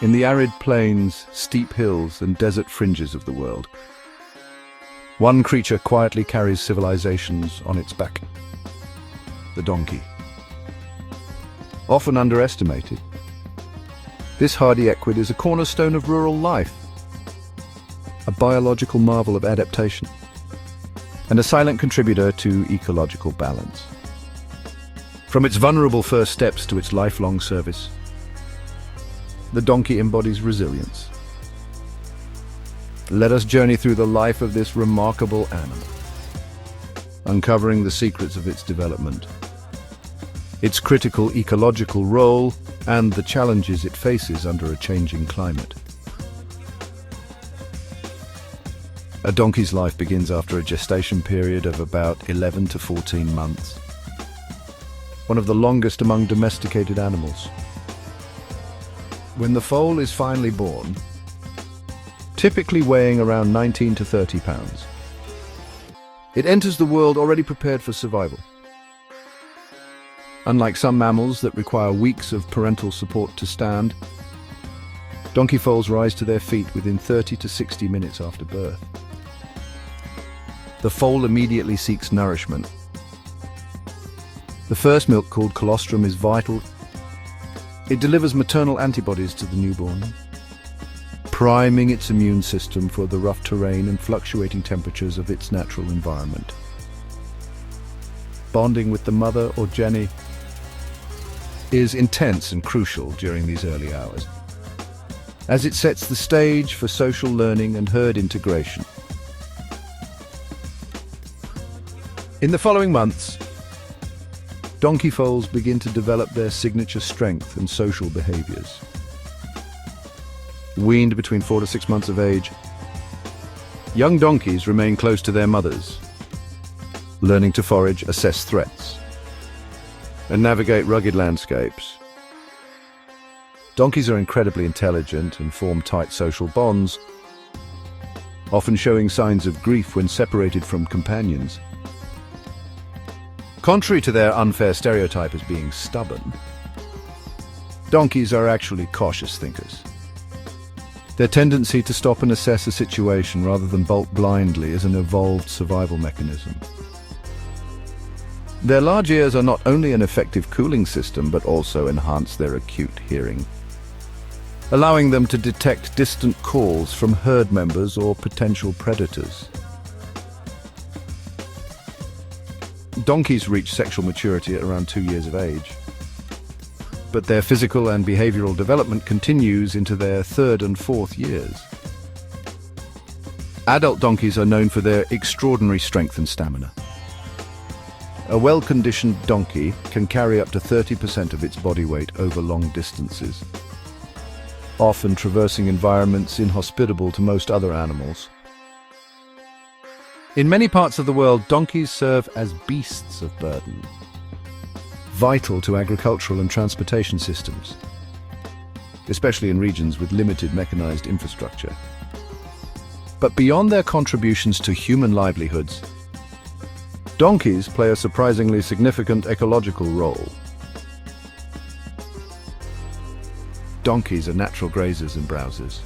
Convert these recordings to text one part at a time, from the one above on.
in the arid plains, steep hills, and desert fringes of the world. One creature quietly carries civilizations on its back: the donkey. Often underestimated, this hardy equid is a cornerstone of rural life, a biological marvel of adaptation, and a silent contributor to ecological balance. From its vulnerable first steps to its lifelong service, the donkey embodies resilience. Let us journey through the life of this remarkable animal, uncovering the secrets of its development, its critical ecological role, and the challenges it faces under a changing climate. A donkey's life begins after a gestation period of about 11 to 14 months, one of the longest among domesticated animals. When the foal is finally born, typically weighing around 19 to 30 pounds, it enters the world already prepared for survival. Unlike some mammals that require weeks of parental support to stand, donkey foals rise to their feet within 30 to 60 minutes after birth. The foal immediately seeks nourishment. The first milk, called colostrum, is vital. It delivers maternal antibodies to the newborn, priming its immune system for the rough terrain and fluctuating temperatures of its natural environment. Bonding with the mother or Jenny is intense and crucial during these early hours, as it sets the stage for social learning and herd integration. In the following months, donkey foals begin to develop their signature strength and social behaviors. Weaned between 4 to 6 months of age, young donkeys remain close to their mothers, learning to forage, assess threats, and navigate rugged landscapes. Donkeys are incredibly intelligent and form tight social bonds, often showing signs of grief when separated from companions. Contrary to their unfair stereotype as being stubborn, donkeys are actually cautious thinkers. Their tendency to stop and assess a situation rather than bolt blindly is an evolved survival mechanism. Their large ears are not only an effective cooling system, but also enhance their acute hearing, allowing them to detect distant calls from herd members or potential predators. Donkeys reach sexual maturity at around 2 years of age, but their physical and behavioral development continues into their 3rd and 4th years. Adult donkeys are known for their extraordinary strength and stamina. A well-conditioned donkey can carry up to 30% of its body weight over long distances, often traversing environments inhospitable to most other animals. In many parts of the world, donkeys serve as beasts of burden, vital to agricultural and transportation systems, especially in regions with limited mechanized infrastructure. But beyond their contributions to human livelihoods, donkeys play a surprisingly significant ecological role. Donkeys are natural grazers and browsers.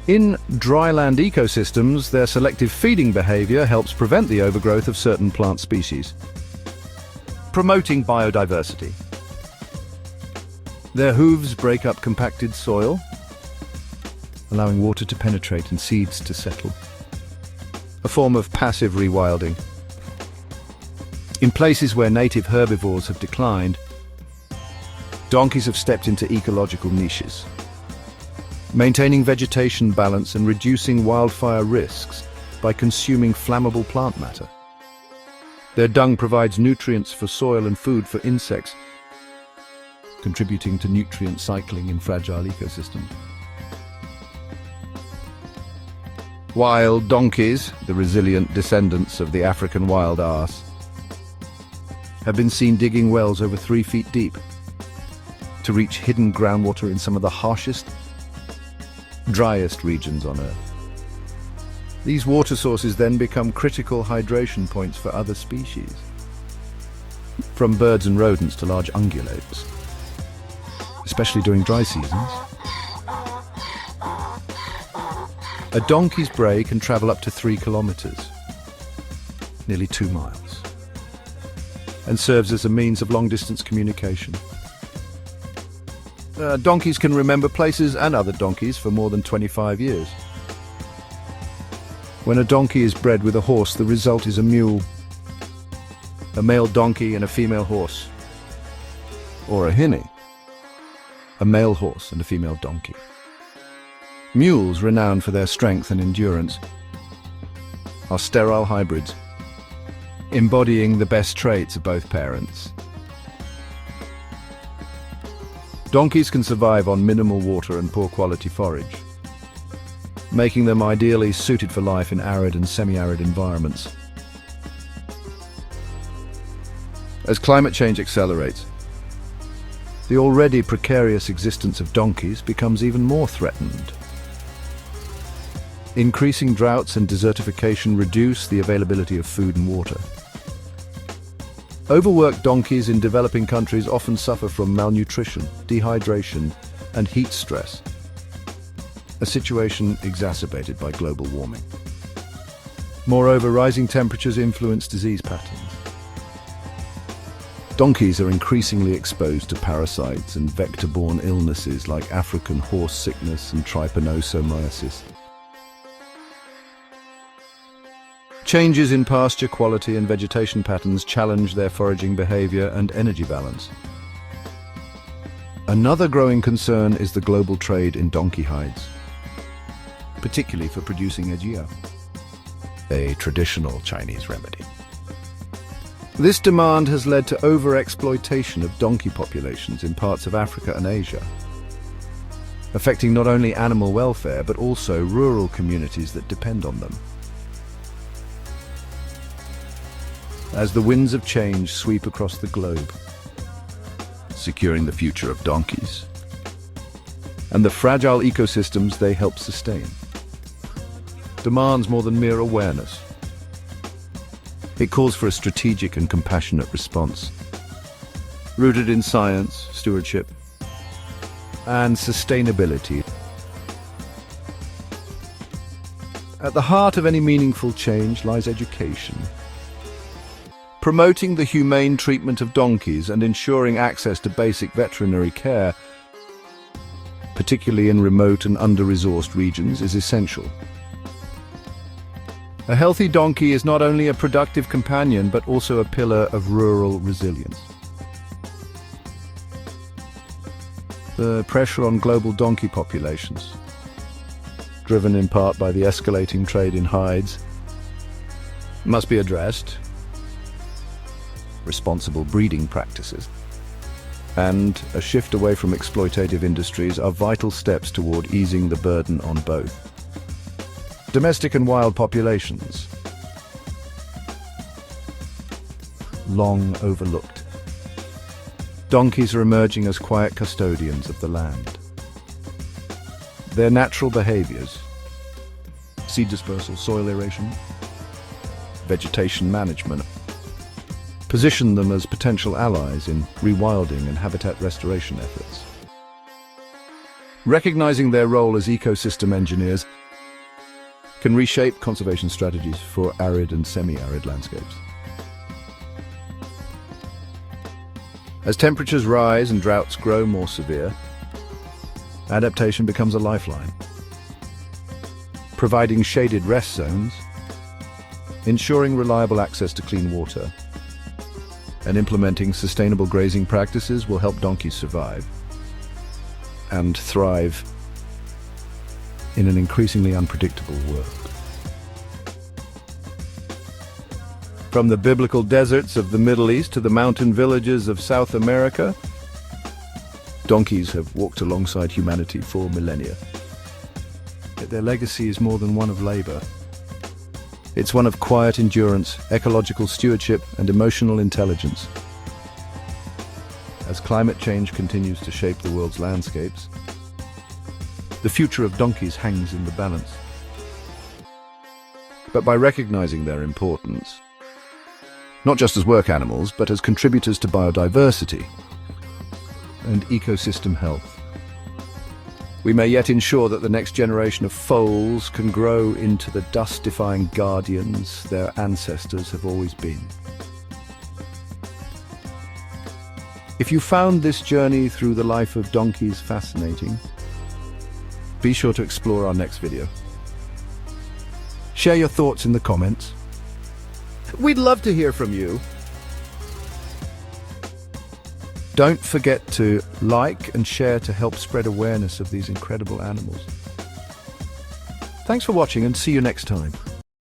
In dryland ecosystems, their selective feeding behavior helps prevent the overgrowth of certain plant species, promoting biodiversity. Their hooves break up compacted soil, allowing water to penetrate and seeds to settle, a form of passive rewilding. In places where native herbivores have declined, donkeys have stepped into ecological niches, maintaining vegetation balance and reducing wildfire risks by consuming flammable plant matter. Their dung provides nutrients for soil and food for insects, contributing to nutrient cycling in fragile ecosystems. Wild donkeys, the resilient descendants of the African wild ass, have been seen digging wells over 3 feet deep to reach hidden groundwater in some of the harshest, driest regions on Earth. These water sources then become critical hydration points for other species, from birds and rodents to large ungulates. especially during dry seasons. A donkey's bray can travel up to 3 kilometers, nearly 2 miles, and serves as a means of long-distance communication. Donkeys can remember places and other donkeys for more than 25 years. When a donkey is bred with a horse, the result is a mule, a male donkey and a female horse, or a hinny, a male horse and a female donkey. Mules, renowned for their strength and endurance, are sterile hybrids, embodying the best traits of both parents. Donkeys can survive on minimal water and poor quality forage, making them ideally suited for life in arid and semi-arid environments. As climate change accelerates, the already precarious existence of donkeys becomes even more threatened. Increasing droughts and desertification reduce the availability of food and water. Overworked donkeys in developing countries often suffer from malnutrition, dehydration, and heat stress, a situation exacerbated by global warming. Moreover, rising temperatures influence disease patterns. Donkeys are increasingly exposed to parasites and vector-borne illnesses like African horse sickness and trypanosomiasis. Changes in pasture quality and vegetation patterns challenge their foraging behavior and energy balance. Another growing concern is the global trade in donkey hides, particularly for producing ajia, a traditional Chinese remedy. This demand has led to over-exploitation of donkey populations in parts of Africa and Asia, affecting not only animal welfare but also rural communities that depend on them. As the winds of change sweep across the globe, securing the future of donkeys and the fragile ecosystems they help sustain, demands more than mere awareness. It calls for a strategic and compassionate response, rooted in science, stewardship, and sustainability. At the heart of any meaningful change lies education. Promoting the humane treatment of donkeys and ensuring access to basic veterinary care, particularly in remote and under-resourced regions, is essential. A healthy donkey is not only a productive companion but also a pillar of rural resilience. The pressure on global donkey populations, driven in part by the escalating trade in hides, must be addressed. Responsible breeding practices and a shift away from exploitative industries are vital steps toward easing the burden on both domestic and wild populations, long overlooked. Donkeys are emerging as quiet custodians of the land. Their natural behaviors, seed dispersal, soil aeration, vegetation management, position them as potential allies in rewilding and habitat restoration efforts. Recognizing their role as ecosystem engineers can reshape conservation strategies for arid and semi-arid landscapes. As temperatures rise and droughts grow more severe, adaptation becomes a lifeline. Providing shaded rest zones, ensuring reliable access to clean water, and implementing sustainable grazing practices will help donkeys survive and thrive in an increasingly unpredictable world. From the biblical deserts of the Middle East to the mountain villages of South America, donkeys have walked alongside humanity for millennia. Yet their legacy is more than one of labor. It's one of quiet endurance, ecological stewardship, and emotional intelligence. As climate change continues to shape the world's landscapes, the future of donkeys hangs in the balance. But by recognizing their importance, not just as work animals, but as contributors to biodiversity, and ecosystem health. We may yet ensure that the next generation of foals can grow into the dust-defying guardians their ancestors have always been. If you found this journey through the life of donkeys fascinating, be sure to explore our next video. Share your thoughts in the comments. We'd love to hear from you. Don't forget to like and share to help spread awareness of these incredible animals. Thanks for watching and see you next time.